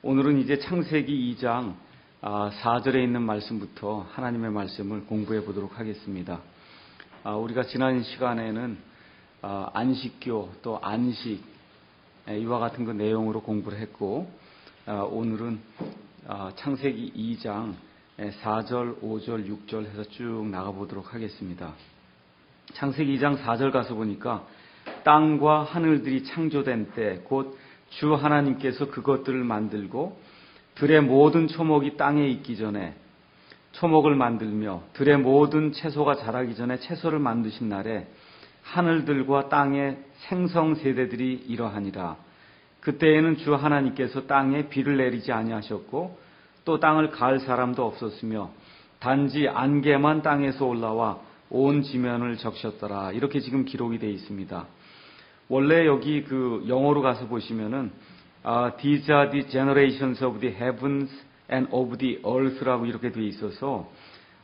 오늘은 이제 창세기 2장 4절에 있는 말씀부터 하나님의 말씀을 공부해 보도록 하겠습니다. 우리가 지난 시간에는 안식교 또 안식 이와 같은 그 내용으로 공부를 했고, 오늘은 창세기 2장 4절, 5절, 6절 해서 쭉 나가보도록 하겠습니다. 창세기 2장 4절 가서 보니까 땅과 하늘들이 창조된 때 곧 주 하나님께서 그것들을 만들고 들의 모든 초목이 땅에 있기 전에 초목을 만들며 들의 모든 채소가 자라기 전에 채소를 만드신 날에 하늘들과 땅의 생성 세대들이 이러하니라. 그때에는 주 하나님께서 땅에 비를 내리지 아니하셨고 또 땅을 갈 사람도 없었으며 단지 안개만 땅에서 올라와 온 지면을 적셨더라. 이렇게 지금 기록이 되어 있습니다. 원래 여기 그 영어로 가서 보시면은 These are the generations of the heavens and of the earth라고 이렇게 되어 있어서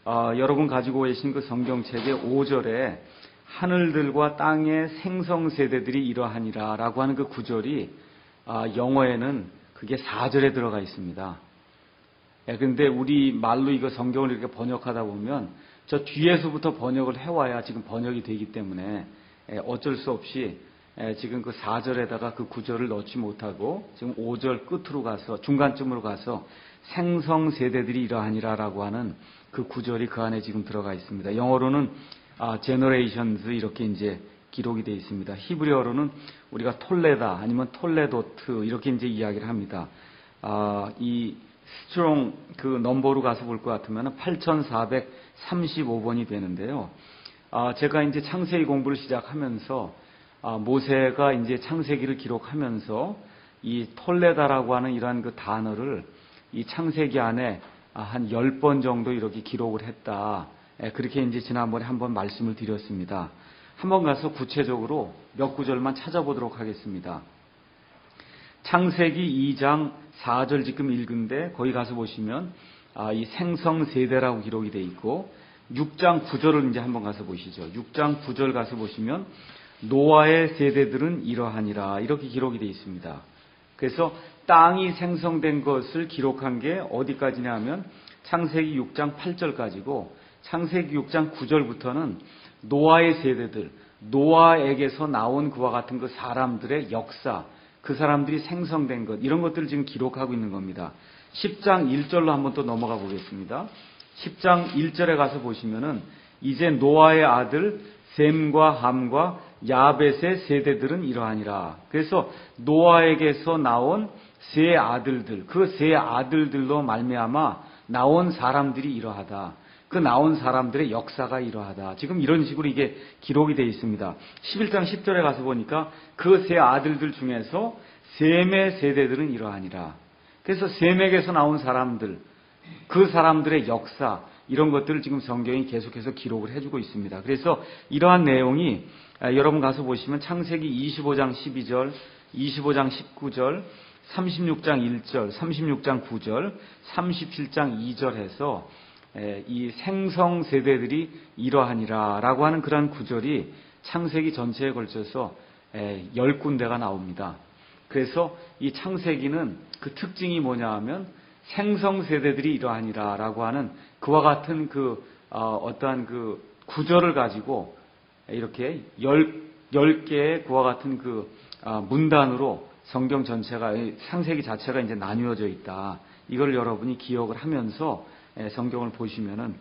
여러분 가지고 계신 그 성경책의 5절에 하늘들과 땅의 생성 세대들이 이러하니라 라고 하는 그 구절이 영어에는 그게 4절에 들어가 있습니다. 근데 우리 말로 이거 성경을 이렇게 번역하다 보면 저 뒤에서부터 번역을 해와야 지금 번역이 되기 때문에 어쩔 수 없이 지금 그 4절에다가 그 9절을 넣지 못하고 지금 5절 끝으로 가서 중간쯤으로 가서 생성 세대들이 이러하니라라고 하는 그 9절이 그 안에 지금 들어가 있습니다. 영어로는 generations 이렇게 이제 기록이 되어 있습니다. 히브리어로는 우리가 톨레다 아니면 톨레도트 이렇게 이제 이야기를 합니다. 이 스트롱 그 넘버로 가서 볼 것 같으면 8435번이 되는데요. 제가 이제 창세기 공부를 시작하면서 모세가 이제 창세기를 기록하면서 이 톨레다라고 하는 이러한 그 단어를 이 창세기 안에 한 10번 정도 이렇게 기록을 했다. 그렇게 이제 지난번에 한번 말씀을 드렸습니다. 한번 가서 구체적으로 몇 구절만 찾아보도록 하겠습니다. 창세기 2장 4절 지금 읽은데 거기 가서 보시면 이 생성 세대라고 기록이 되어 있고 6장 9절을 이제 한번 가서 보시죠. 6장 9절 가서 보시면 노아의 세대들은 이러하니라 이렇게 기록이 되어 있습니다. 그래서 땅이 생성된 것을 기록한 게 어디까지냐 하면 창세기 6장 8절까지고 창세기 6장 9절부터는 노아의 세대들, 노아에게서 나온 그와 같은 그 사람들의 역사, 그 사람들이 생성된 것 이런 것들을 지금 기록하고 있는 겁니다. 10장 1절로 한번 또 넘어가 보겠습니다. 10장 1절에 가서 보시면은 이제 노아의 아들 셈과 함과 야벳의 세대들은 이러하니라. 그래서 노아에게서 나온 세 아들들, 그 세 아들들로 말미암아 나온 사람들이 이러하다. 그 나온 사람들의 역사가 이러하다. 지금 이런 식으로 이게 기록이 되어 있습니다. 11장 10절에 가서 보니까 그 세 아들들 중에서 셈의 세대들은 이러하니라. 그래서 셈에게서 나온 사람들, 그 사람들의 역사 이런 것들을 지금 성경이 계속해서 기록을 해주고 있습니다. 그래서 이러한 내용이 여러분 가서 보시면 창세기 25장 12절, 25장 19절, 36장 1절, 36장 9절, 37장 2절 해서 이 생성 세대들이 이러하니라 라고 하는 그러한 구절이 창세기 전체에 걸쳐서 10군데가 나옵니다. 그래서 이 창세기는 그 특징이 뭐냐 하면 생성 세대들이 이러하니라 라고 하는 그와 같은 그 어떠한 그 구절을 가지고 이렇게 10개의 그와 같은 그 문단으로 성경 전체가 창세기 자체가 이제 나뉘어져 있다. 이걸 여러분이 기억을 하면서 성경을 보시면은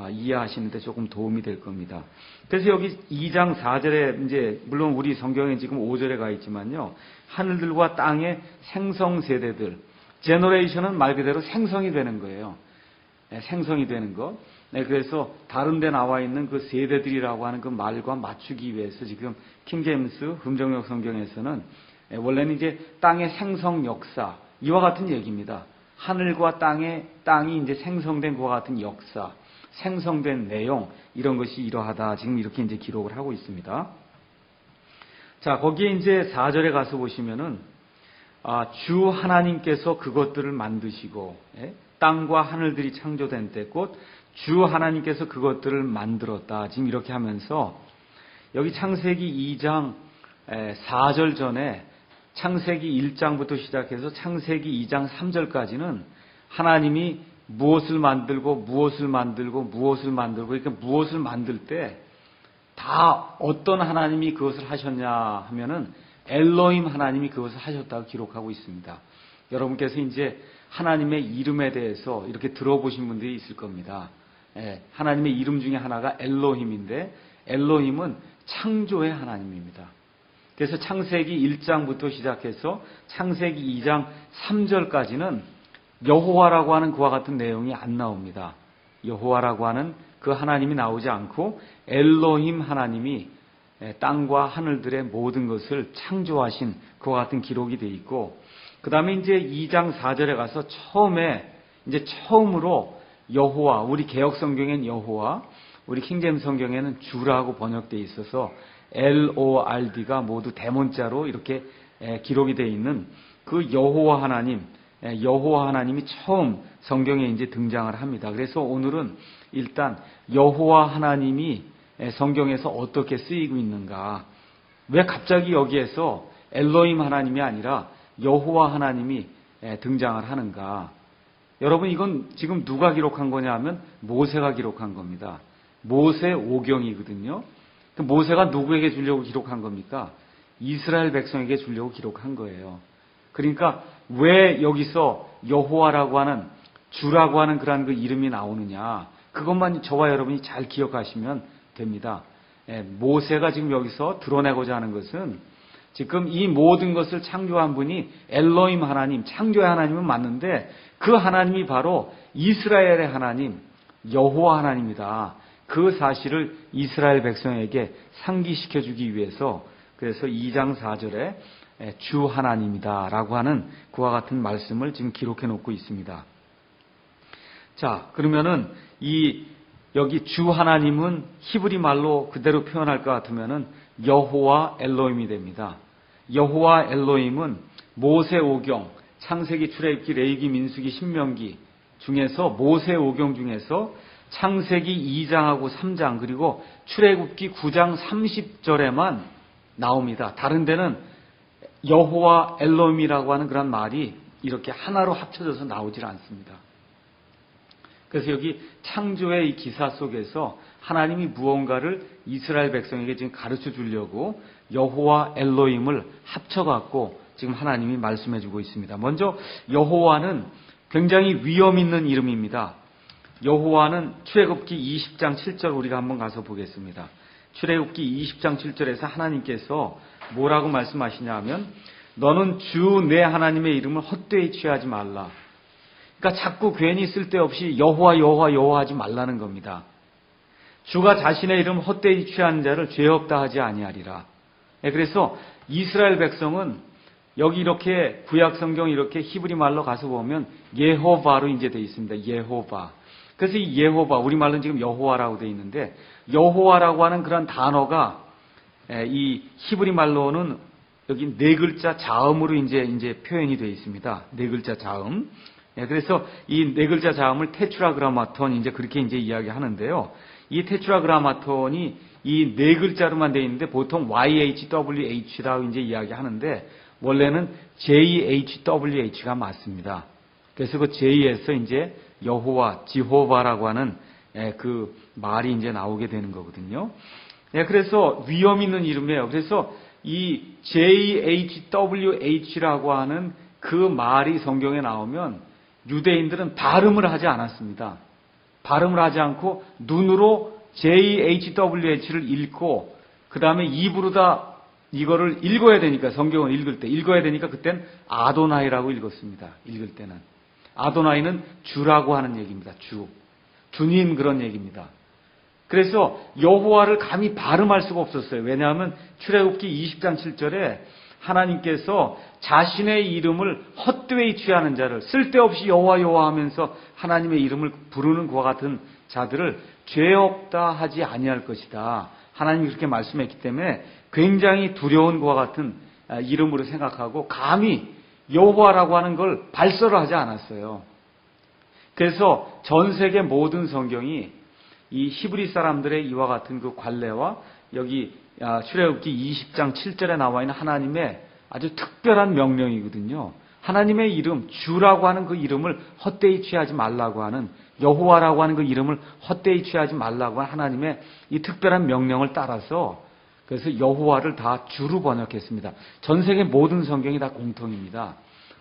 이해하시는데 조금 도움이 될 겁니다. 그래서 여기 2장 4절에 이제 물론 우리 성경에 지금 5절에 가 있지만요. 하늘들과 땅의 생성 세대들, 제너레이션은 말 그대로 생성이 되는 거예요. 생성이 되는 것. 그래서 다른 데 나와 있는 그 세대들이라고 하는 그 말과 맞추기 위해서 지금 킹제임스 금정역 성경에서는 원래는 이제 땅의 생성 역사 이와 같은 얘기입니다. 하늘과 땅이 이제 생성된 것과 같은 역사, 생성된 내용 이런 것이 이러하다. 지금 이렇게 이제 기록을 하고 있습니다. 자, 거기에 이제 4절에 가서 보시면은 주 하나님께서 그것들을 만드시고 땅과 하늘들이 창조된 때 곧 주 하나님께서 그것들을 만들었다. 지금 이렇게 하면서 여기 창세기 2장 4절 전에 창세기 1장부터 시작해서 창세기 2장 3절까지는 하나님이 무엇을 만들고 그러니까 무엇을 만들 때 다 어떤 하나님이 그것을 하셨냐 하면은 엘로힘 하나님이 그것을 하셨다고 기록하고 있습니다. 여러분께서 이제 하나님의 이름에 대해서 이렇게 들어보신 분들이 있을 겁니다. 하나님의 이름 중에 하나가 엘로힘인데 엘로힘은 창조의 하나님입니다. 그래서 창세기 1장부터 시작해서 창세기 2장 3절까지는 여호와라고 하는 그와 같은 내용이 안 나옵니다. 여호와라고 하는 그 하나님이 나오지 않고 엘로힘 하나님이 땅과 하늘들의 모든 것을 창조하신 그와 같은 기록이 되어 있고, 그 다음에 이제 2장 4절에 가서 처음으로 여호와, 우리 개역 성경엔 여호와, 우리 킹제임 성경에는 주라고 번역되어 있어서 LORD가 모두 대문자로 이렇게 기록이 되어 있는 그 여호와 하나님이 처음 성경에 이제 등장을 합니다. 그래서 오늘은 일단 여호와 하나님이 성경에서 어떻게 쓰이고 있는가, 왜 갑자기 여기에서 엘로힘 하나님이 아니라 여호와 하나님이 등장을 하는가. 여러분, 이건 지금 누가 기록한 거냐 하면 모세가 기록한 겁니다. 모세 오경이거든요. 모세가 누구에게 주려고 기록한 겁니까? 이스라엘 백성에게 주려고 기록한 거예요. 그러니까 왜 여기서 여호와라고 하는, 주라고 하는 그런 그 이름이 나오느냐, 그것만 저와 여러분이 잘 기억하시면 됩니다. 모세가 지금 여기서 드러내고자 하는 것은 지금 이 모든 것을 창조한 분이 엘로힘 하나님, 창조의 하나님은 맞는데 그 하나님이 바로 이스라엘의 하나님, 여호와 하나님이다. 그 사실을 이스라엘 백성에게 상기시켜 주기 위해서, 그래서 2장 4절에 주 하나님이다 라고 하는 그와 같은 말씀을 지금 기록해 놓고 있습니다. 자, 그러면은 여기 주 하나님은 히브리 말로 그대로 표현할 것 같으면은 여호와 엘로힘이 됩니다. 여호와 엘로힘은 모세 오경, 창세기, 출애굽기, 레위기, 민수기, 신명기 중에서, 모세 오경 중에서 창세기 2장하고 3장 그리고 출애굽기 9장 30절에만 나옵니다. 다른 데는 여호와 엘로힘이라고 하는 그런 말이 이렇게 하나로 합쳐져서 나오질 않습니다. 그래서 여기 창조의 이 기사 속에서 하나님이 무언가를 이스라엘 백성에게 지금 가르쳐 주려고 여호와 엘로힘을 합쳐갖고 지금 하나님이 말씀해 주고 있습니다. 먼저 여호와는 굉장히 위험 있는 이름입니다. 여호와는 출애굽기 20장 7절 우리가 한번 가서 보겠습니다. 출애굽기 20장 7절에서 하나님께서 뭐라고 말씀하시냐 하면, 너는 주 내 하나님의 이름을 헛되이 취하지 말라. 그러니까 자꾸 괜히 쓸데없이 여호와 하지 말라는 겁니다. 주가 자신의 이름 헛되이 취하는 자를 죄 없다 하지 아니하리라. 그래서 이스라엘 백성은 여기 이렇게 구약 성경 이렇게 히브리 말로 가서 보면 예호바로 이제 되어 있습니다. 예호바. 그래서 이 예호바, 우리말로는 지금 여호와라고 되어 있는데, 여호와라고 하는 그런 단어가 이 히브리 말로는 여기 네 글자 자음으로 이제 표현이 되어 있습니다. 네 글자 자음. 그래서 이 네 글자 자음을 테트라그라마톤 이제 그렇게 이제 이야기하는데요. 이 테트라그라마톤이 이 네 글자로만 되어 있는데 보통 YHWH라고 이제 이야기하는데 원래는 JHWH가 맞습니다. 그래서 그 J에서 이제 여호와, 지호바라고 하는 그 말이 이제 나오게 되는 거거든요. 그래서 위험 있는 이름이에요. 그래서 이 JHWH라고 하는 그 말이 성경에 나오면 유대인들은 발음을 하지 않았습니다. 발음을 하지 않고 눈으로 JHWH를 읽고 그 다음에 입으로 다 이거를 읽어야 되니까, 성경을 읽어야 되니까 그땐 아도나이라고 읽었습니다. 읽을 때는. 아도나이는 주라고 하는 얘기입니다. 주님 그런 얘기입니다. 그래서 여호와를 감히 발음할 수가 없었어요. 왜냐하면 출애굽기 20장 7절에 하나님께서 자신의 이름을 헛되이 취하는 자를, 쓸데없이 여호와 하면서 하나님의 이름을 부르는 그와 같은 자들을 죄 없다 하지 아니할 것이다. 하나님이 그렇게 말씀했기 때문에 굉장히 두려운 그와 같은 이름으로 생각하고 감히 여호와라고 하는 걸 발설을 하지 않았어요. 그래서 전 세계 모든 성경이 이 히브리 사람들의 이와 같은 그 관례와 여기 출애굽기 20장 7절에 나와 있는 하나님의 아주 특별한 명령이거든요. 하나님의 이름, 주라고 하는 그 이름을 헛되이 취하지 말라고 하는, 여호와라고 하는 그 이름을 헛되이 취하지 말라고 하는 하나님의 이 특별한 명령을 따라서 그래서 여호와를 다 주로 번역했습니다. 전 세계 모든 성경이 다 공통입니다.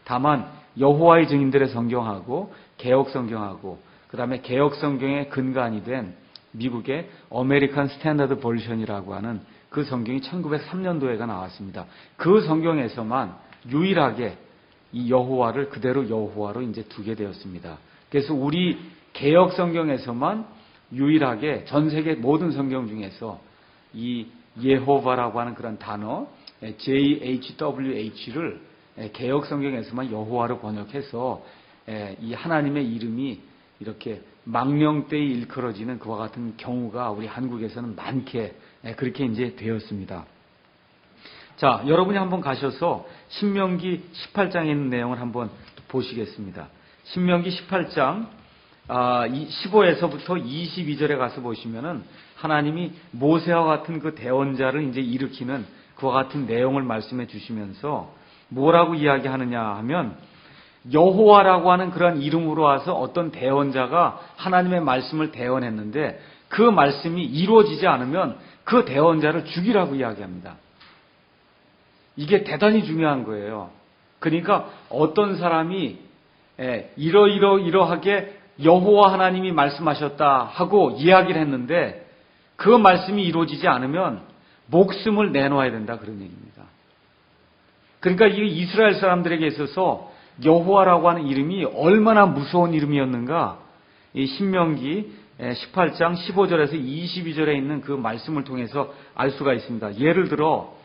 다만 여호와의 증인들의 성경하고 개혁 성경하고 그다음에 개혁 성경의 근간이 된 미국의 어메리칸 스탠다드 버전이라고 하는 그 성경이 1903년도에가 나왔습니다. 그 성경에서만 유일하게 이 여호와를 그대로 여호와로 이제 두게 되었습니다. 그래서 우리 개혁 성경에서만 유일하게 전 세계 모든 성경 중에서 이 예호바라고 하는 그런 단어 JHWH를 개혁 성경에서만 여호와로 번역해서 이 하나님의 이름이 이렇게 망령되이 일컬어지는 그와 같은 경우가 우리 한국에서는 많게 그렇게 이제 되었습니다. 자, 여러분이 한번 가셔서 신명기 18장에 있는 내용을 한번 보시겠습니다. 신명기 18장 15에서부터 22절에 가서 보시면은 하나님이 모세와 같은 그 대언자를 이제 일으키는 그와 같은 내용을 말씀해 주시면서 뭐라고 이야기하느냐 하면 여호와라고 하는 그런 이름으로 와서 어떤 대언자가 하나님의 말씀을 대언했는데 그 말씀이 이루어지지 않으면 그 대언자를 죽이라고 이야기합니다. 이게 대단히 중요한 거예요. 그러니까 어떤 사람이 이러하게 여호와 하나님이 말씀하셨다 하고 이야기를 했는데 그 말씀이 이루어지지 않으면 목숨을 내놓아야 된다 그런 얘기입니다. 그러니까 이 이스라엘 사람들에게 있어서 여호와라고 하는 이름이 얼마나 무서운 이름이었는가 이 신명기 18장 15절에서 22절에 있는 그 말씀을 통해서 알 수가 있습니다. 예를 들어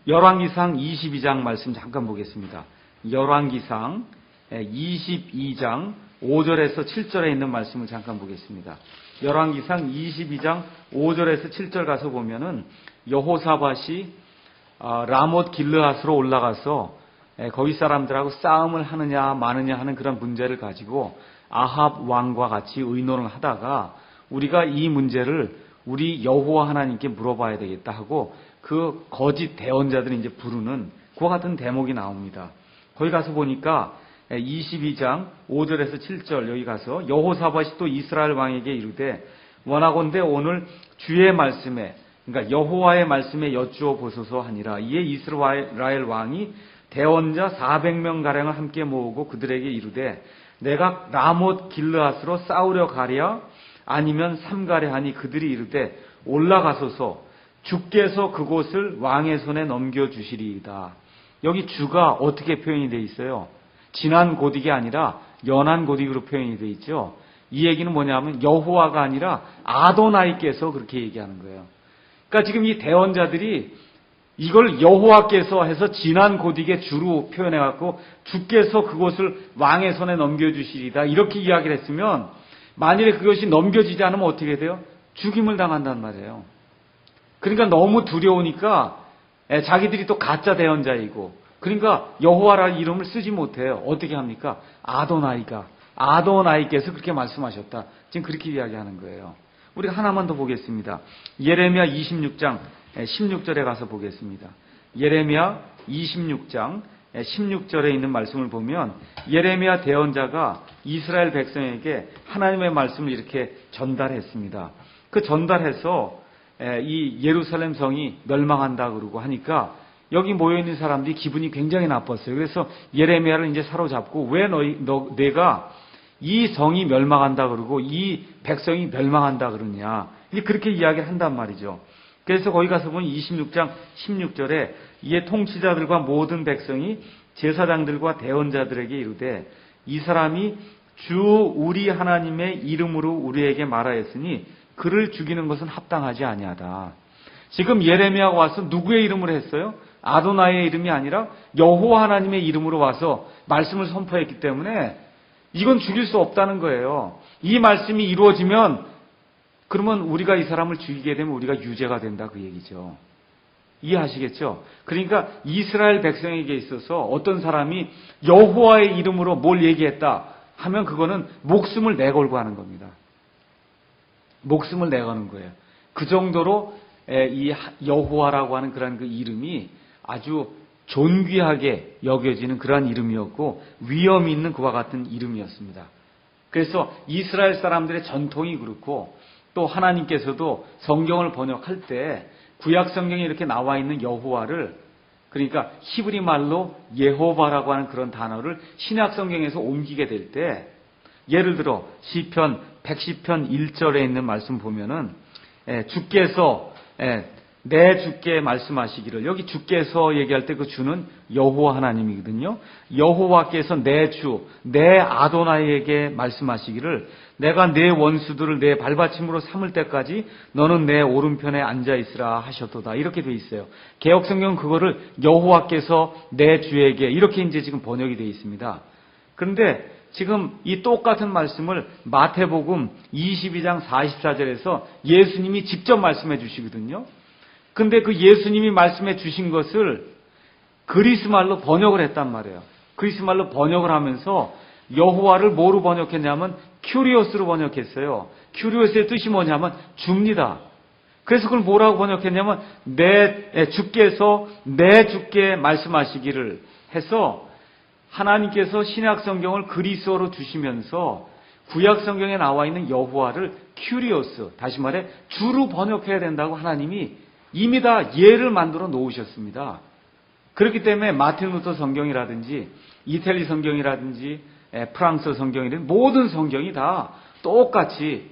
열왕기상 22장 말씀 잠깐 보겠습니다. 열왕기상 22장 5절에서 7절에 있는 말씀을 잠깐 보겠습니다. 열왕기상 22장 5절에서 7절 가서 보면은 여호사밧이 라못 길르앗으로 올라가서 거기 사람들하고 싸움을 하느냐 마느냐 하는 그런 문제를 가지고 아합 왕과 같이 의논을 하다가 우리가 이 문제를 우리 여호와 하나님께 물어봐야 되겠다 하고 그 거짓 대언자들이 이제 부르는 그와 같은 대목이 나옵니다. 거기 가서 보니까 22장 5절에서 7절 여기 가서 여호사밧이 또 이스라엘 왕에게 이르되 원하건대 오늘 주의 말씀에 그러니까 여호와의 말씀에 여쭈어 보소서 하니라. 이에 이스라엘 왕이 대언자 400명 가량을 함께 모으고 그들에게 이르되 내가 라못 길르앗으로 싸우려 가랴 아니면 삼가랴 하니 그들이 이르되 올라가소서 주께서 그곳을 왕의 손에 넘겨주시리이다. 여기 주가 어떻게 표현이 되어 있어요? 지난 고딕이 아니라 연한 고딕으로 표현이 되어 있죠. 이 얘기는 뭐냐면 여호와가 아니라 아도나이께서 그렇게 얘기하는 거예요. 그러니까 지금 이 대언자들이 이걸 여호와께서 해서 지난 고딕의 주로 표현해갖고 주께서 그곳을 왕의 손에 넘겨주시리다 이렇게 이야기를 했으면 만일에 그것이 넘겨지지 않으면 어떻게 돼요? 죽임을 당한단 말이에요. 그러니까 너무 두려우니까 자기들이 또 가짜 대언자이고 그러니까 여호와라는 이름을 쓰지 못해요. 어떻게 합니까? 아도나이께서 그렇게 말씀하셨다. 지금 그렇게 이야기하는 거예요. 우리가 하나만 더 보겠습니다. 예레미야 26장 16절에 가서 보겠습니다. 예레미야 26장 16절에 있는 말씀을 보면 예레미야 대언자가 이스라엘 백성에게 하나님의 말씀을 이렇게 전달했습니다. 그 전달해서 이 예루살렘 성이 멸망한다 그러고 하니까 여기 모여있는 사람들이 기분이 굉장히 나빴어요. 그래서 예레미야를 이제 사로잡고 왜 내가 이 성이 멸망한다 그러고 이 백성이 멸망한다 그러냐. 그렇게 이야기를 한단 말이죠. 그래서 거기 가서 보면 26장 16절에 이에 통치자들과 모든 백성이 제사장들과 대언자들에게 이르되 이 사람이 주 우리 하나님의 이름으로 우리에게 말하였으니 그를 죽이는 것은 합당하지 아니하다. 지금 예레미야가 와서 누구의 이름으로 했어요? 아도나이의 이름이 아니라 여호와 하나님의 이름으로 와서 말씀을 선포했기 때문에 이건 죽일 수 없다는 거예요. 이 말씀이 이루어지면 그러면 우리가 이 사람을 죽이게 되면 우리가 유죄가 된다 그 얘기죠. 이해하시겠죠? 그러니까 이스라엘 백성에게 있어서 어떤 사람이 여호와의 이름으로 뭘 얘기했다 하면 그거는 목숨을 내걸고 하는 겁니다. 목숨을 내거는 거예요. 그 정도로 이 여호와라고 하는 그런 그 이름이 아주 존귀하게 여겨지는 그러한 이름이었고 위엄이 있는 그와 같은 이름이었습니다. 그래서 이스라엘 사람들의 전통이 그렇고 또 하나님께서도 성경을 번역할 때 구약 성경에 이렇게 나와 있는 여호와를, 그러니까 히브리 말로 예호바라고 하는 그런 단어를 신약 성경에서 옮기게 될 때, 예를 들어 시편 110편 1절에 있는 말씀 보면은 주께서 내 주께 말씀하시기를, 여기 주께서 얘기할 때 그 주는 여호와 하나님이거든요. 여호와께서 내 주, 내 아도나이에게 말씀하시기를 내가 내 원수들을 내 발받침으로 삼을 때까지 너는 내 오른편에 앉아 있으라 하셨도다. 이렇게 돼 있어요. 개역 성경은 그거를 여호와께서 내 주에게 이렇게 이제 지금 번역이 돼 있습니다. 그런데 지금 이 똑같은 말씀을 마태복음 22장 44절에서 예수님이 직접 말씀해 주시거든요. 근데 그 예수님이 말씀해 주신 것을 그리스말로 번역을 했단 말이에요. 그리스말로 번역을 하면서 여호와를 뭐로 번역했냐면 큐리오스로 번역했어요. 큐리오스의 뜻이 뭐냐면 줍니다. 그래서 그걸 뭐라고 번역했냐면 주께서 내 주께 말씀하시기를 해서 하나님께서 신약 성경을 그리스어로 주시면서 구약 성경에 나와 있는 여호와를 큐리오스, 다시 말해 주로 번역해야 된다고 하나님이 이미 다 예를 만들어 놓으셨습니다. 그렇기 때문에 마틴 루터 성경이라든지 이탈리 성경이라든지 프랑스 성경이라든지 모든 성경이 다 똑같이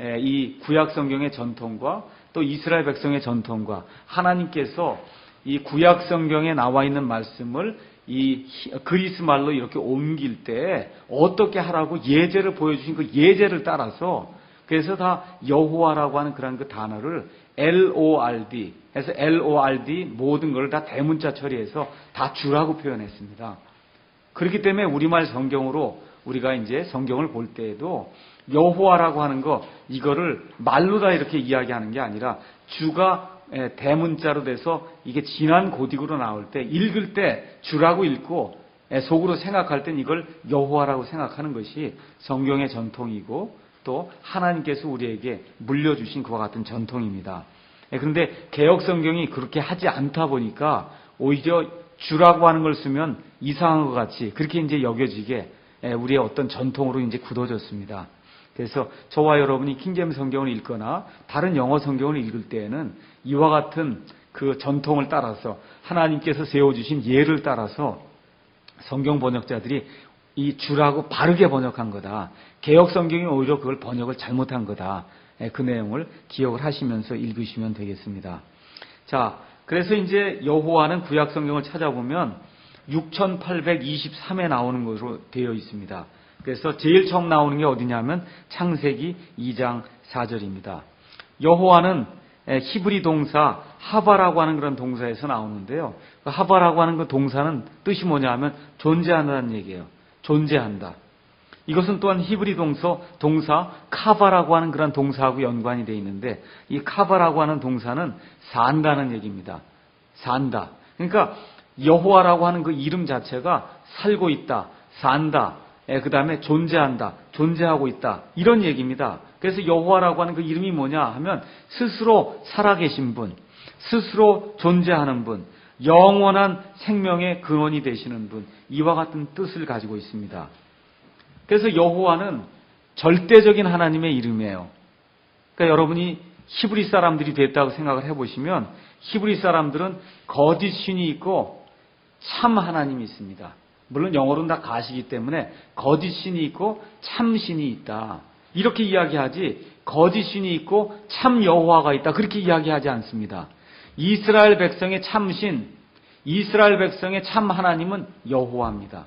이 구약 성경의 전통과 또 이스라엘 백성의 전통과 하나님께서 이 구약 성경에 나와 있는 말씀을 이 그리스 말로 이렇게 옮길 때 어떻게 하라고 예제를 보여주신 그 예제를 따라서, 그래서 다 여호와라고 하는 그런 그 단어를 LORD 해서 LORD 모든 걸 다 대문자 처리해서 다 주라고 표현했습니다. 그렇기 때문에 우리말 성경으로 우리가 이제 성경을 볼 때에도 여호와라고 하는 거, 이거를 말로 다 이렇게 이야기하는 게 아니라 주가 대문자로 돼서 이게 진한 고딕으로 나올 때 읽을 때 주라고 읽고 속으로 생각할 땐 이걸 여호와라고 생각하는 것이 성경의 전통이고 또 하나님께서 우리에게 물려주신 그와 같은 전통입니다. 그런데 개역 성경이 그렇게 하지 않다 보니까 오히려 주라고 하는 걸 쓰면 이상한 것 같이 그렇게 이제 여겨지게 우리의 어떤 전통으로 이제 굳어졌습니다. 그래서 저와 여러분이 킹제임스 성경을 읽거나 다른 영어 성경을 읽을 때에는 이와 같은 그 전통을 따라서 하나님께서 세워주신 예를 따라서 성경 번역자들이 이 주라고 바르게 번역한 거다. 개역 성경이 오히려 그걸 번역을 잘못한 거다. 그 내용을 기억을 하시면서 읽으시면 되겠습니다. 자, 그래서 이제 여호와는 구약 성경을 찾아보면 6823에 나오는 것으로 되어 있습니다. 그래서 제일 처음 나오는 게 어디냐면 창세기 2장 4절입니다. 여호와는 히브리 동사 하바라고 하는 그런 동사에서 나오는데요. 그 하바라고 하는 그 동사는 뜻이 뭐냐 하면 존재한다는 얘기예요. 존재한다. 이것은 또한 히브리 동사 카바라고 하는 그런 동사하고 연관이 되어 있는데, 이 카바라고 하는 동사는 산다는 얘기입니다. 산다. 그러니까 여호와라고 하는 그 이름 자체가 살고 있다, 산다, 그 다음에 존재한다, 존재하고 있다, 이런 얘기입니다. 그래서 여호와라고 하는 그 이름이 뭐냐 하면 스스로 살아계신 분, 스스로 존재하는 분, 영원한 생명의 근원이 되시는 분, 이와 같은 뜻을 가지고 있습니다. 그래서 여호와는 절대적인 하나님의 이름이에요. 그러니까 여러분이 히브리 사람들이 됐다고 생각을 해보시면 히브리 사람들은 거짓 신이 있고 참 하나님이 있습니다. 물론 영어로는 다 가시기 때문에 거짓 신이 있고 참 신이 있다, 이렇게 이야기하지 거짓 신이 있고 참 여호와가 있다, 그렇게 이야기하지 않습니다. 이스라엘 백성의 참신, 이스라엘 백성의 참 하나님은 여호와입니다.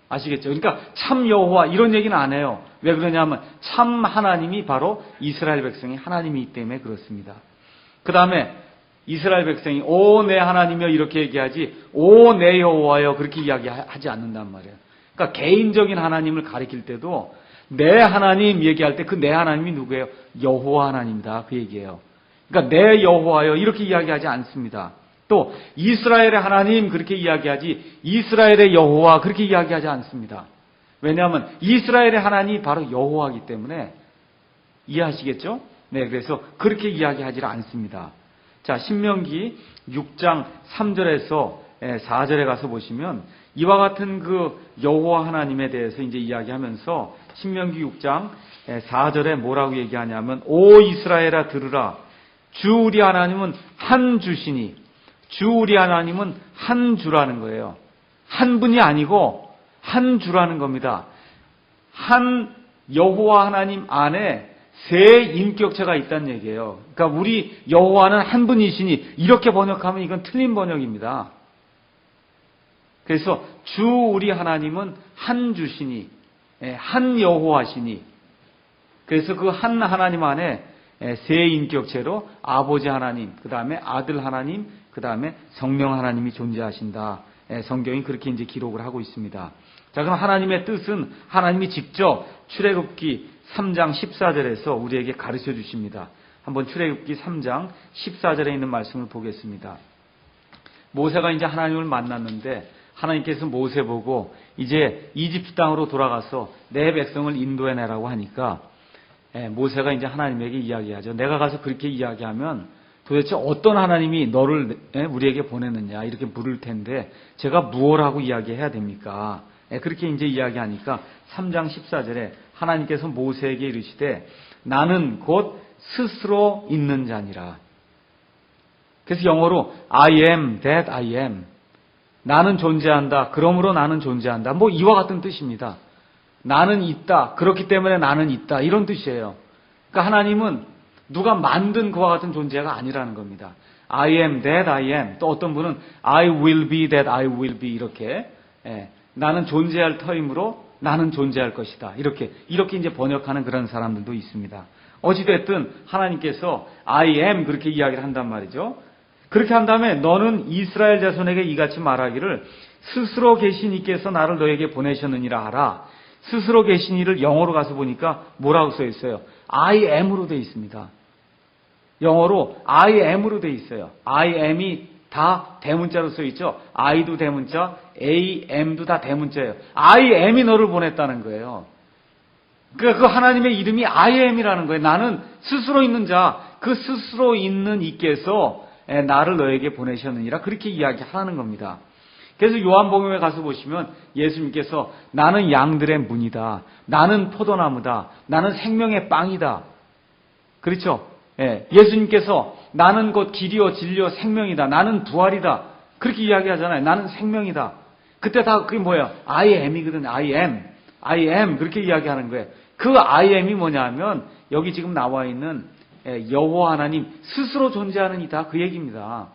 아시겠죠? 그러니까 참 여호와 이런 얘기는 안 해요. 왜 그러냐면 참 하나님이 바로 이스라엘 백성의 하나님이기 때문에 그렇습니다. 그 다음에 이스라엘 백성이 오 내 하나님이여 이렇게 얘기하지 오 내 여호와여 그렇게 이야기하지 않는단 말이에요. 그러니까 개인적인 하나님을 가리킬 때도 내 하나님 얘기할 때 그 내 하나님이 누구예요? 여호와 하나님이다, 그 얘기예요. 그러니까 내 여호와여 이렇게 이야기하지 않습니다. 또 이스라엘의 하나님 그렇게 이야기하지 이스라엘의 여호와 그렇게 이야기하지 않습니다. 왜냐하면 이스라엘의 하나님이 바로 여호와이기 때문에, 이해하시겠죠? 네, 그래서 그렇게 이야기하지 않습니다. 자, 신명기 6장 3절에서 4절에 가서 보시면 이와 같은 그 여호와 하나님에 대해서 이제 이야기하면서 신명기 6장 4절에 뭐라고 얘기하냐면 오 이스라엘아 들으라 주 우리 하나님은 한 주시니 주 우리 하나님은 한 주라는 거예요. 한 분이 아니고 한 주라는 겁니다. 한 여호와 하나님 안에 세 인격체가 있다는 얘기예요. 그러니까 우리 여호와는 한 분이시니 이렇게 번역하면 이건 틀린 번역입니다. 그래서 주 우리 하나님은 한 주시니 한 여호와시니 그래서 그 한 하나님 안에 세 인격체로 아버지 하나님, 그 다음에 아들 하나님, 그 다음에 성령 하나님이 존재하신다. 성경이 그렇게 이제 기록을 하고 있습니다. 자, 그럼 하나님의 뜻은 하나님이 직접 출애굽기 3장 14절에서 우리에게 가르쳐 주십니다. 한번 출애굽기 3장 14절에 있는 말씀을 보겠습니다. 모세가 이제 하나님을 만났는데 하나님께서 모세 보고 이제 이집트 땅으로 돌아가서 내 백성을 인도해내라고 하니까 모세가 이제 하나님에게 이야기하죠. 내가 가서 그렇게 이야기하면 도대체 어떤 하나님이 너를 우리에게 보냈느냐 이렇게 물을 텐데 제가 무엇하고 이야기해야 됩니까? 그렇게 이제 이야기하니까 3장 14절에 하나님께서 모세에게 이르시되 나는 곧 스스로 있는 자니라. 그래서 영어로 I am that I am. 나는 존재한다. 그러므로 나는 존재한다. 뭐 이와 같은 뜻입니다. 나는 있다. 그렇기 때문에 나는 있다. 이런 뜻이에요. 그러니까 하나님은 누가 만든 그와 같은 존재가 아니라는 겁니다. I am that I am. 또 어떤 분은 I will be that I will be 이렇게 나는 존재할 터이므로 나는 존재할 것이다. 이렇게 이제 번역하는 그런 사람들도 있습니다. 어찌됐든 하나님께서 I am 그렇게 이야기를 한단 말이죠. 그렇게 한 다음에 너는 이스라엘 자손에게 이같이 말하기를 스스로 계신 이께서 나를 너에게 보내셨느니라 하라. 스스로 계신 이를 영어로 가서 보니까 뭐라고 써 있어요? I am으로 돼 있습니다. 영어로 I am으로 돼 있어요. I am이 다 대문자로 써 있죠. I도 대문자, A, M도 다 대문자예요. I am이 너를 보냈다는 거예요. 그러니까 그 하나님의 이름이 I am이라는 거예요. 나는 스스로 있는 자, 그 스스로 있는 이께서 나를 너에게 보내셨느니라 그렇게 이야기하는 겁니다. 그래서 요한복음에 가서 보시면 예수님께서 나는 양들의 문이다. 나는 포도나무다. 나는 생명의 빵이다. 그렇죠? 예수님께서 나는 곧 길이요 진리요 생명이다. 나는 부활이다. 그렇게 이야기하잖아요. 나는 생명이다. 그때 다 그게 뭐예요? I am이거든. I am. I am. 그렇게 이야기하는 거예요. 그 I am이 뭐냐면 여기 지금 나와 있는 여호와 하나님 스스로 존재하는 이다. 그 얘기입니다.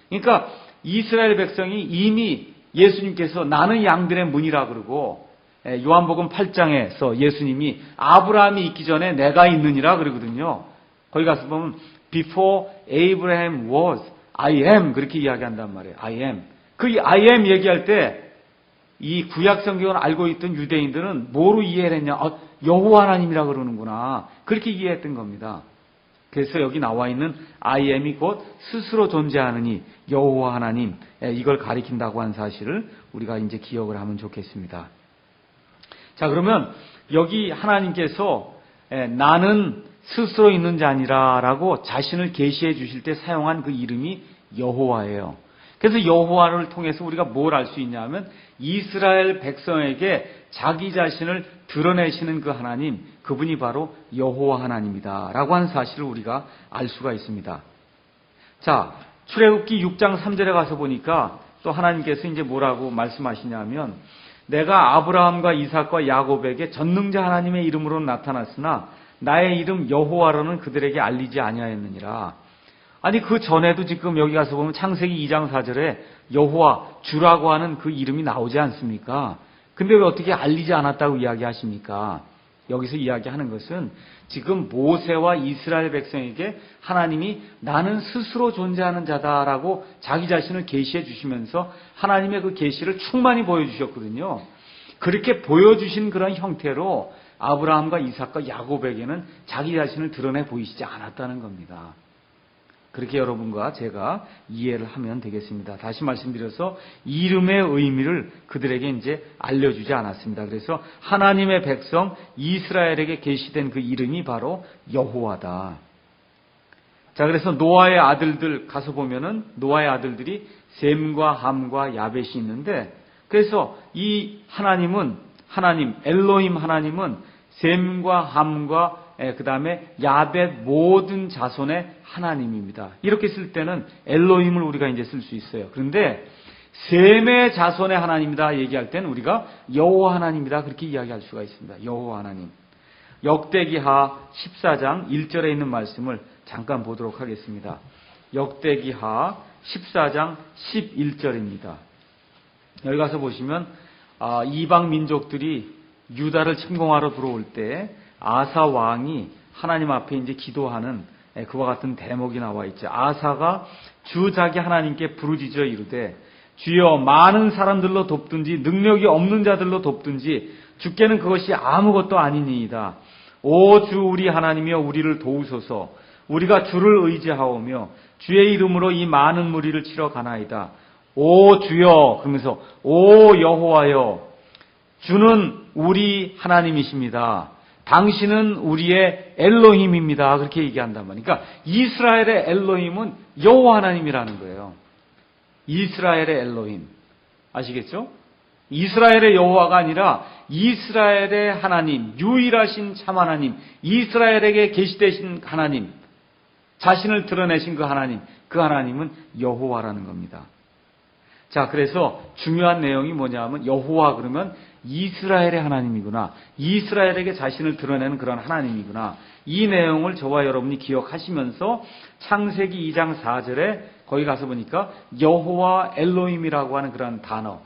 그러니까 이스라엘 백성이 이미 예수님께서 나는 양들의 문이라 그러고 요한복음 8장에서 예수님이 아브라함이 있기 전에 내가 있느니라 그러거든요. 거기 가서 보면 Before Abraham was, I am 그렇게 이야기한단 말이에요. I am. 그 I am 얘기할 때 이 구약 성경을 알고 있던 유대인들은 뭐로 이해를 했냐? 여호와 하나님이라 그러는구나. 그렇게 이해했던 겁니다. 그래서 여기 나와 있는 I am이 곧 스스로 존재하느니 여호와 하나님 이걸 가리킨다고 한 사실을 우리가 이제 기억을 하면 좋겠습니다. 자, 그러면 여기 하나님께서 나는 스스로 있는 자니라라고 자신을 계시해 주실 때 사용한 그 이름이 여호와예요. 그래서 여호와를 통해서 우리가 뭘 알 수 있냐면 이스라엘 백성에게 자기 자신을 드러내시는 그 하나님, 그분이 바로 여호와 하나님이다 라고 하는 사실을 우리가 알 수가 있습니다. 자, 출애굽기 6장 3절에 가서 보니까 또 하나님께서 이제 뭐라고 말씀하시냐면 내가 아브라함과 이삭과 야곱에게 전능자 하나님의 이름으로 나타났으나 나의 이름 여호와로는 그들에게 알리지 아니하였느니라. 아니 그 전에도 지금 여기 가서 보면 창세기 2장 4절에 여호와 주라고 하는 그 이름이 나오지 않습니까? 근데 왜 어떻게 알리지 않았다고 이야기하십니까? 여기서 이야기하는 것은 지금 모세와 이스라엘 백성에게 하나님이 나는 스스로 존재하는 자다라고 자기 자신을 계시해 주시면서 하나님의 그 계시를 충만히 보여주셨거든요. 그렇게 보여주신 그런 형태로 아브라함과 이삭과 야곱에게는 자기 자신을 드러내 보이시지 않았다는 겁니다. 그렇게 여러분과 제가 이해를 하면 되겠습니다. 다시 말씀드려서 이름의 의미를 그들에게 이제 알려주지 않았습니다. 그래서 하나님의 백성 이스라엘에게 계시된 그 이름이 바로 여호와다. 자, 그래서 노아의 아들들 가서 보면은 노아의 아들들이 셈과 함과 야벳이 있는데, 그래서 이 하나님 엘로힘 하나님은 셈과 함과 그 다음에 야벳 모든 자손의 하나님입니다. 이렇게 쓸 때는 엘로힘을 우리가 이제 쓸 수 있어요. 그런데 셈의 자손의 하나님이다 얘기할 때는 우리가 여호와 하나님이다 그렇게 이야기할 수가 있습니다. 여호와 하나님. 역대기하 14장 1절에 있는 말씀을 잠깐 보도록 하겠습니다. 역대기하 14장 11절입니다. 여기 가서 보시면 이방 민족들이 유다를 침공하러 들어올 때 아사 왕이 하나님 앞에 이제 기도하는 그와 같은 대목이 나와 있죠. 아사가 주 자기 하나님께 부르짖어 이르되 주여 많은 사람들로 돕든지 능력이 없는 자들로 돕든지 주께는 그것이 아무것도 아니니이다. 오 주 우리 하나님이여 우리를 도우소서. 우리가 주를 의지하오며 주의 이름으로 이 많은 무리를 치러 가나이다. 오 주여, 그러면서 오 여호와여, 주는 우리 하나님이십니다. 당신은 우리의 엘로힘입니다. 그렇게 얘기한단 말이에요. 그러니까 이스라엘의 엘로힘은 여호와 하나님이라는 거예요. 이스라엘의 엘로힘. 아시겠죠? 이스라엘의 여호와가 아니라 이스라엘의 하나님, 유일하신 참 하나님, 이스라엘에게 계시되신 하나님, 자신을 드러내신 그 하나님은 여호와라는 겁니다. 자, 그래서 중요한 내용이 뭐냐면 여호와 그러면 이스라엘의 하나님이구나. 이스라엘에게 자신을 드러내는 그런 하나님이구나. 이 내용을 저와 여러분이 기억하시면서 창세기 2장 4절에 거기 가서 보니까 여호와 엘로힘이라고 하는 그런 단어,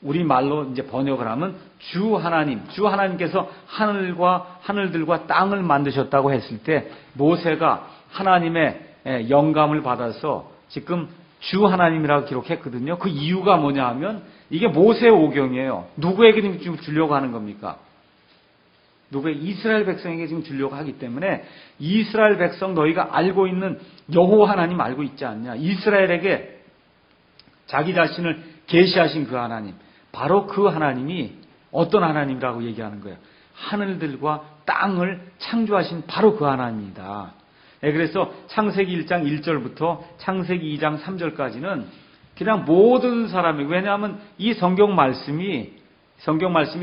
우리말로 이제 번역을 하면 주 하나님께서 하늘들과 땅을 만드셨다고 했을 때 모세가 하나님의 영감을 받아서 지금 주 하나님이라고 기록했거든요. 그 이유가 뭐냐 하면 이게 모세의 오경이에요. 누구에게 지금 주려고 하는 겁니까? 이스라엘 백성에게 지금 주려고 하기 때문에 이스라엘 백성 너희가 알고 있는 여호와 하나님 알고 있지 않냐? 이스라엘에게 자기 자신을 계시하신 그 하나님, 바로 그 하나님이 어떤 하나님이라고 얘기하는 거예요? 하늘들과 땅을 창조하신 바로 그 하나님이다. 그래서 창세기 1장 1절부터 창세기 2장 3절까지는 그냥 모든 사람이, 왜냐하면 이 성경 말씀이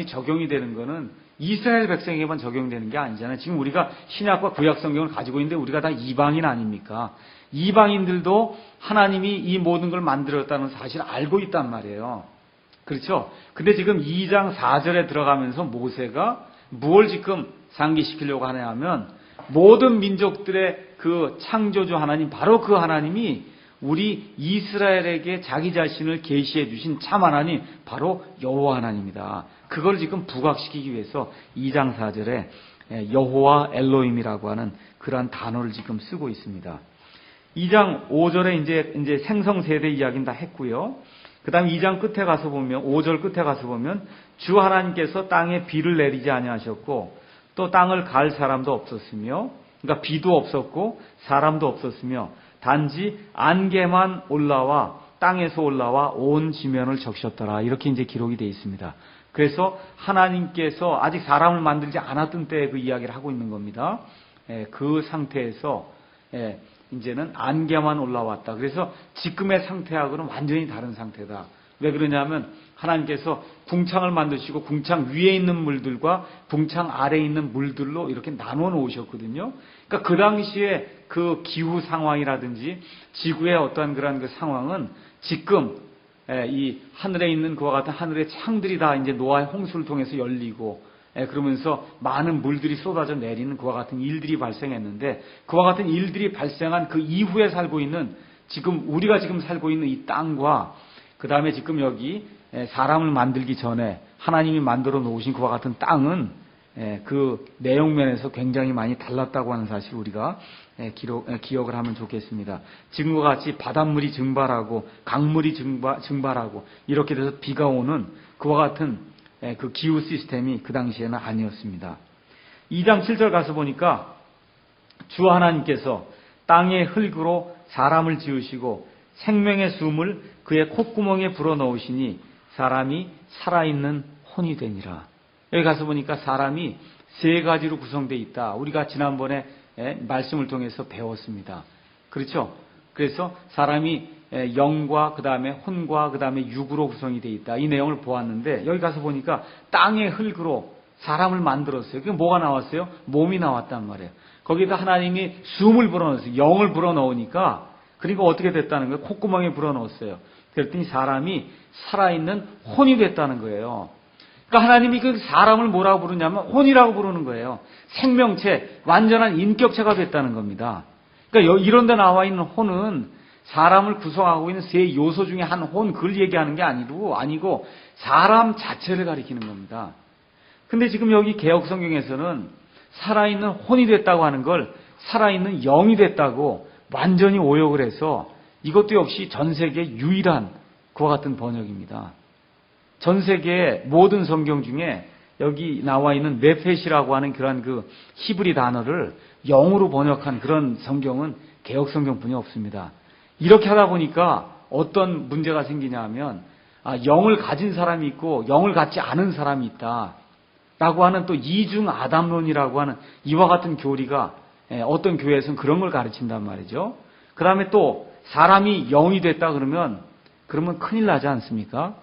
적용이 되는 거는 이스라엘 백성에게만 적용되는 게 아니잖아요. 지금 우리가 신약과 구약 성경을 가지고 있는데 우리가 다 이방인 아닙니까? 이방인들도 하나님이 이 모든 걸 만들었다는 사실을 알고 있단 말이에요. 그렇죠? 근데 지금 2장 4절에 들어가면서 모세가 무엇을 지금 상기시키려고 하냐 하면 모든 민족들의 그 창조주 하나님, 바로 그 하나님이 우리 이스라엘에게 자기 자신을 계시해 주신 참 하나님, 바로 여호와 하나님이다. 그걸 지금 부각시키기 위해서 2장 4절에 여호와 엘로힘이라고 하는 그러한 단어를 지금 쓰고 있습니다. 2장 5절에 이제 생성세대 이야기는 다 했고요. 그 다음 2장 끝에 가서 보면, 5절 끝에 가서 보면 주 하나님께서 땅에 비를 내리지 아니하셨고 또 땅을 갈 사람도 없었으며, 그러니까 비도 없었고 사람도 없었으며 단지 안개만 올라와 땅에서 올라와 온 지면을 적셨더라. 이렇게 이제 기록이 되어 있습니다. 그래서 하나님께서 아직 사람을 만들지 않았던 때에 그 이야기를 하고 있는 겁니다. 그 상태에서 이제는 안개만 올라왔다. 그래서 지금의 상태하고는 완전히 다른 상태다. 왜 그러냐면 하나님께서 궁창을 만드시고 궁창 위에 있는 물들과 궁창 아래에 있는 물들로 이렇게 나눠 놓으셨거든요. 그러니까 그 당시에 그 기후 상황이라든지 지구의 어떠한 그런 그 상황은 지금 이 하늘에 있는 그와 같은 하늘의 창들이 다 이제 노아의 홍수를 통해서 열리고 그러면서 많은 물들이 쏟아져 내리는 그와 같은 일들이 발생했는데, 그와 같은 일들이 발생한 그 이후에 살고 있는 지금 우리가 지금 살고 있는 이 땅과 그 다음에 지금 여기 사람을 만들기 전에 하나님이 만들어 놓으신 그와 같은 땅은 그 내용면에서 굉장히 많이 달랐다고 하는 사실 우리가 기억을 하면 좋겠습니다. 지금과 같이 바닷물이 증발하고 강물이 증발하고 이렇게 돼서 비가 오는 그와 같은 그 기후 시스템이 그 당시에는 아니었습니다. 2장 7절 가서 보니까 주 하나님께서 땅의 흙으로 사람을 지으시고 생명의 숨을 그의 콧구멍에 불어넣으시니 사람이 살아있는 혼이 되니라. 여기 가서 보니까 사람이 세 가지로 구성되어 있다. 우리가 지난번에 말씀을 통해서 배웠습니다. 그렇죠? 그래서 사람이 영과 그 다음에 혼과 그 다음에 육으로 구성이 되어 있다. 이 내용을 보았는데 여기 가서 보니까 땅의 흙으로 사람을 만들었어요. 그게 뭐가 나왔어요? 몸이 나왔단 말이에요. 거기다 하나님이 숨을 불어넣었어요. 영을 불어넣으니까 그러니까 어떻게 됐다는 거예요? 콧구멍에 불어넣었어요. 그랬더니 사람이 살아있는 혼이 됐다는 거예요. 그러니까 하나님이 그 사람을 뭐라고 부르냐면 혼이라고 부르는 거예요. 생명체, 완전한 인격체가 됐다는 겁니다. 그러니까 이런 데 나와 있는 혼은 사람을 구성하고 있는 세 요소 중에 한 혼, 그걸 얘기하는 게 아니고 사람 자체를 가리키는 겁니다. 근데 지금 여기 개역 성경에서는 살아있는 혼이 됐다고 하는 걸 살아있는 영이 됐다고 완전히 오역을 해서 이것도 역시 전 세계 유일한 그와 같은 번역입니다. 전 세계 모든 성경 중에 여기 나와 있는 네펫이라고 하는 그런 그 히브리 단어를 영으로 번역한 그런 성경은 개역 성경뿐이 없습니다. 이렇게 하다 보니까 어떤 문제가 생기냐 하면 영을 가진 사람이 있고 영을 갖지 않은 사람이 있다. 라고 하는 또 이중 아담론이라고 하는 이와 같은 교리가 어떤 교회에서는 그런 걸 가르친단 말이죠. 그 다음에 또 사람이 영이 됐다 그러면 큰일 나지 않습니까?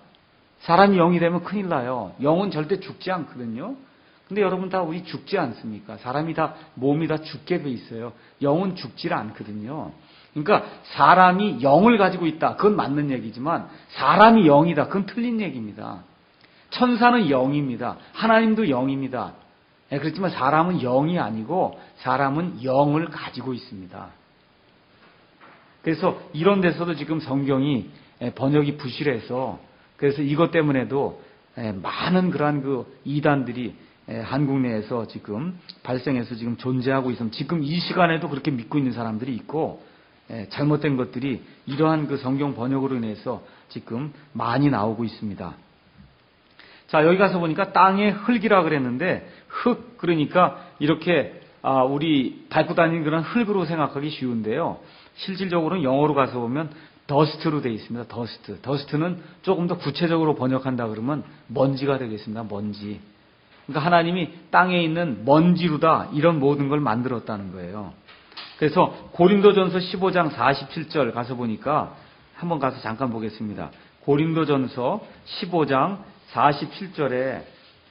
사람이 영이 되면 큰일 나요. 영은 절대 죽지 않거든요. 근데 여러분 다 우리 죽지 않습니까? 사람이 다 몸이 다 죽게 돼 있어요. 영은 죽질 않거든요. 그러니까 사람이 영을 가지고 있다. 그건 맞는 얘기지만 사람이 영이다. 그건 틀린 얘기입니다. 천사는 영입니다. 하나님도 영입니다. 그렇지만 사람은 영이 아니고 사람은 영을 가지고 있습니다. 그래서 이런 데서도 지금 성경이 번역이 부실해서 그래서 이것 때문에도 많은 그러한 그 이단들이 한국 내에서 지금 발생해서 지금 존재하고 있으면 지금 이 시간에도 그렇게 믿고 있는 사람들이 있고 잘못된 것들이 이러한 그 성경 번역으로 인해서 지금 많이 나오고 있습니다. 자, 여기 가서 보니까 땅의 흙이라 그랬는데 흙 그러니까 이렇게 우리 밟고 다니는 그런 흙으로 생각하기 쉬운데요. 실질적으로는 영어로 가서 보면 더스트로 되어 있습니다. 더스트는 조금 더 구체적으로 번역한다 그러면 먼지가 되겠습니다. 먼지. 그러니까 하나님이 땅에 있는 먼지로다 이런 모든 걸 만들었다는 거예요. 그래서 고린도전서 15장 47절 가서 보니까 한번 가서 잠깐 보겠습니다. 고린도전서 15장 47절에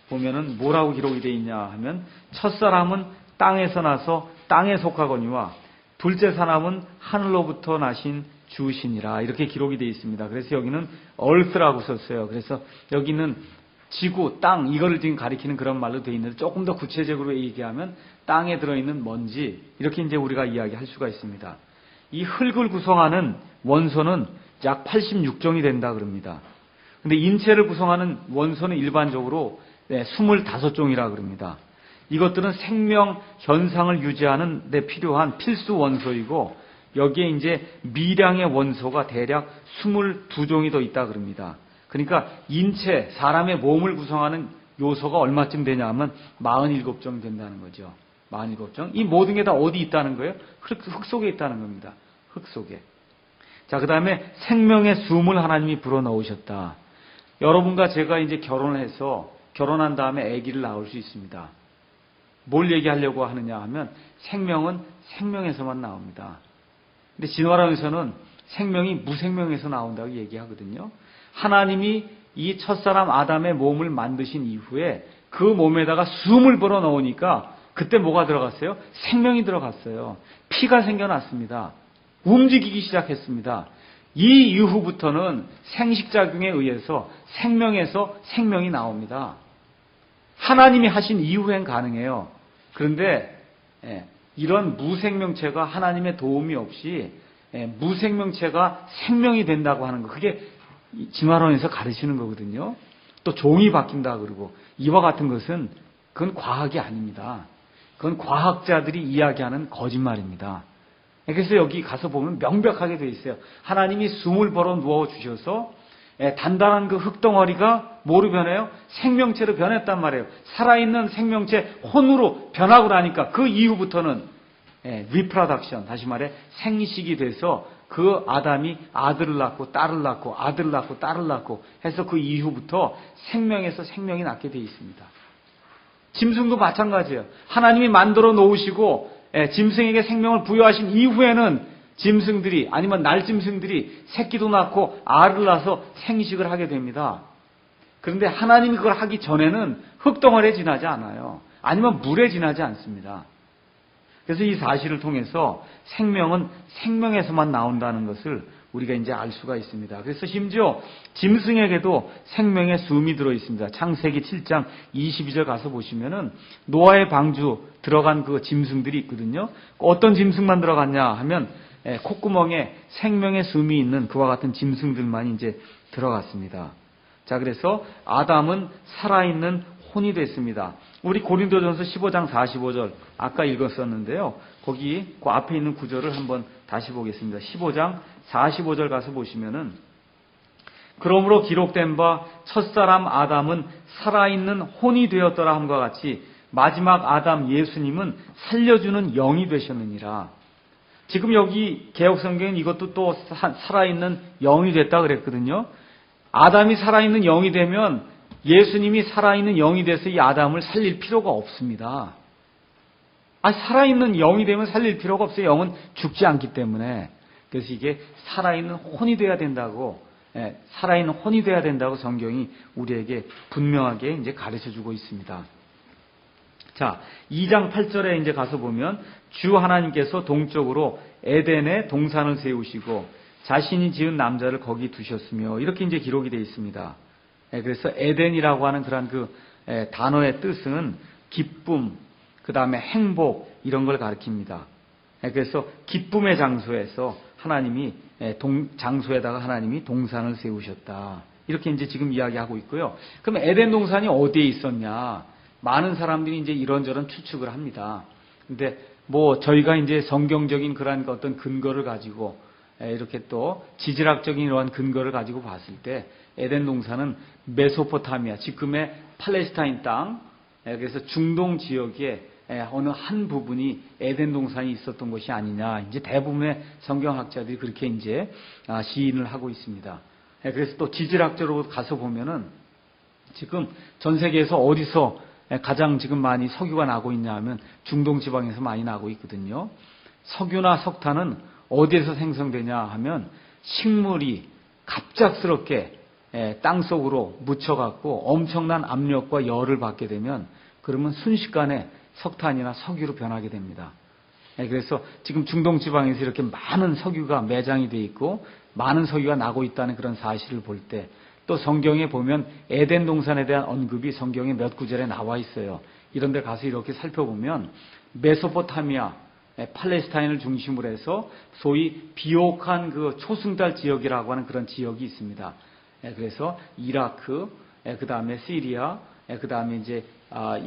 보면은 뭐라고 기록이 되어 있냐 하면 첫사람은 땅에서 나서 땅에 속하거니와 둘째 사람은 하늘로부터 나신 주시니라 이렇게 기록이 되어 있습니다. 그래서 여기는 earth라고 썼어요. 그래서 여기는 지구, 땅 이거를 지금 가리키는 그런 말로 되어 있는데 조금 더 구체적으로 얘기하면 땅에 들어있는 먼지 이렇게 이제 우리가 이야기할 수가 있습니다. 이 흙을 구성하는 원소는 약 86종이 된다 그럽니다. 근데 인체를 구성하는 원소는 일반적으로 25종이라 그럽니다. 이것들은 생명 현상을 유지하는 데 필요한 필수 원소이고 여기에 이제 미량의 원소가 대략 22종이 더 있다 그럽니다. 그러니까 인체, 사람의 몸을 구성하는 요소가 얼마쯤 되냐 하면 47종 된다는 거죠. 47종. 이 모든 게 다 어디 있다는 거예요? 흙 속에 있다는 겁니다. 흙 속에. 자, 그 다음에 생명의 숨을 하나님이 불어넣으셨다. 여러분과 제가 이제 결혼을 해서 결혼한 다음에 아기를 낳을 수 있습니다. 뭘 얘기하려고 하느냐 하면 생명은 생명에서만 나옵니다. 근데 진화론에서는 생명이 무생명에서 나온다고 얘기하거든요. 하나님이 이 첫사람 아담의 몸을 만드신 이후에 그 몸에다가 숨을 불어넣으니까 그때 뭐가 들어갔어요? 생명이 들어갔어요. 피가 생겨났습니다. 움직이기 시작했습니다. 이 이후부터는 생식작용에 의해서 생명에서 생명이 나옵니다. 하나님이 하신 이후엔 가능해요. 그런데 이런 무생명체가 하나님의 도움이 없이 무생명체가 생명이 된다고 하는 거 그게 진화론에서 가르치는 거거든요. 또 종이 바뀐다 그러고 이와 같은 것은 그건 과학이 아닙니다. 그건 과학자들이 이야기하는 거짓말입니다. 그래서 여기 가서 보면 명백하게 되어 있어요. 하나님이 숨을 벌어 누워 주셔서 단단한 그 흙덩어리가 뭐로 변해요? 생명체로 변했단 말이에요. 살아있는 생명체 혼으로 변하고 나니까 그 이후부터는 리프로덕션, 다시 말해 생식이 돼서 그 아담이 아들을 낳고 딸을 낳고 아들을 낳고 딸을 낳고 해서 그 이후부터 생명에서 생명이 낳게 되어 있습니다. 짐승도 마찬가지예요. 하나님이 만들어 놓으시고 짐승에게 생명을 부여하신 이후에는 짐승들이 아니면 날짐승들이 새끼도 낳고 알을 낳아서 생식을 하게 됩니다. 그런데 하나님이 그걸 하기 전에는 흙덩어리에 지나지 않아요. 아니면 물에 지나지 않습니다. 그래서 이 사실을 통해서 생명은 생명에서만 나온다는 것을 우리가 이제 알 수가 있습니다. 그래서 심지어 짐승에게도 생명의 숨이 들어 있습니다. 창세기 7장 22절 가서 보시면은 노아의 방주 들어간 그 짐승들이 있거든요. 어떤 짐승만 들어갔냐 하면 콧구멍에 생명의 숨이 있는 그와 같은 짐승들만 이제 들어갔습니다. 자, 그래서 아담은 살아있는 혼이 됐습니다. 우리 고린도전서 15장 45절 아까 읽었었는데요. 거기 그 앞에 있는 구절을 한번 다시 보겠습니다. 15장 45절 가서 보시면은 그러므로 기록된 바 첫사람 아담은 살아있는 혼이 되었더라 함과 같이 마지막 아담 예수님은 살려주는 영이 되셨느니라. 지금 여기 개역성경은 이것도 또 살아있는 영이 됐다 그랬거든요. 아담이 살아있는 영이 되면 예수님이 살아있는 영이 돼서 이 아담을 살릴 필요가 없습니다. 살아있는 영이 되면 살릴 필요가 없어요. 영은 죽지 않기 때문에. 그래서 이게 살아있는 혼이 돼야 된다고, 살아있는 혼이 돼야 된다고 성경이 우리에게 분명하게 이제 가르쳐 주고 있습니다. 자, 2장 8절에 이제 가서 보면 주 하나님께서 동쪽으로 에덴에 동산을 세우시고 자신이 지은 남자를 거기 두셨으며 이렇게 이제 기록이 되어 있습니다. 그래서 에덴이라고 하는 그런 그 단어의 뜻은 기쁨, 그 다음에 행복 이런 걸 가리킵니다. 그래서 기쁨의 장소에서 하나님이 장소에다가 하나님이 동산을 세우셨다. 이렇게 이제 지금 이야기하고 있고요. 그럼 에덴 동산이 어디에 있었냐? 많은 사람들이 이제 이런저런 추측을 합니다. 근데 뭐 저희가 이제 성경적인 그런 어떤 근거를 가지고 이렇게 또 지질학적인 이러한 근거를 가지고 봤을 때 에덴 동산은 메소포타미아, 지금의 팔레스타인 땅, 그래서 중동 지역에 어느 한 부분이 에덴 동산이 있었던 것이 아니냐. 이제 대부분의 성경학자들이 그렇게 이제 시인을 하고 있습니다. 그래서 또 지질학적으로 가서 보면은 지금 전 세계에서 어디서 가장 지금 많이 석유가 나고 있냐 하면 중동 지방에서 많이 나고 있거든요. 석유나 석탄은 어디에서 생성되냐 하면 식물이 갑작스럽게 땅속으로 묻혀갖고 엄청난 압력과 열을 받게 되면 그러면 순식간에 석탄이나 석유로 변하게 됩니다. 그래서 지금 중동 지방에서 이렇게 많은 석유가 매장이 되어 있고 많은 석유가 나고 있다는 그런 사실을 볼 때 또 성경에 보면 에덴 동산에 대한 언급이 성경에 몇 구절에 나와 있어요. 이런 데 가서 이렇게 살펴보면 메소포타미아, 팔레스타인을 중심으로 해서 소위 비옥한 그 초승달 지역이라고 하는 그런 지역이 있습니다. 그래서 이라크, 그 다음에 시리아, 그 다음에 이제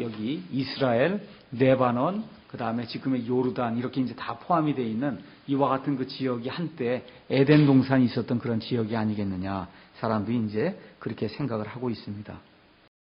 여기 이스라엘, 레바논, 그 다음에 지금의 요르단 이렇게 이제 다 포함이 되어 있는 이와 같은 그 지역이 한때 에덴 동산이 있었던 그런 지역이 아니겠느냐. 사람들이 이제 그렇게 생각을 하고 있습니다.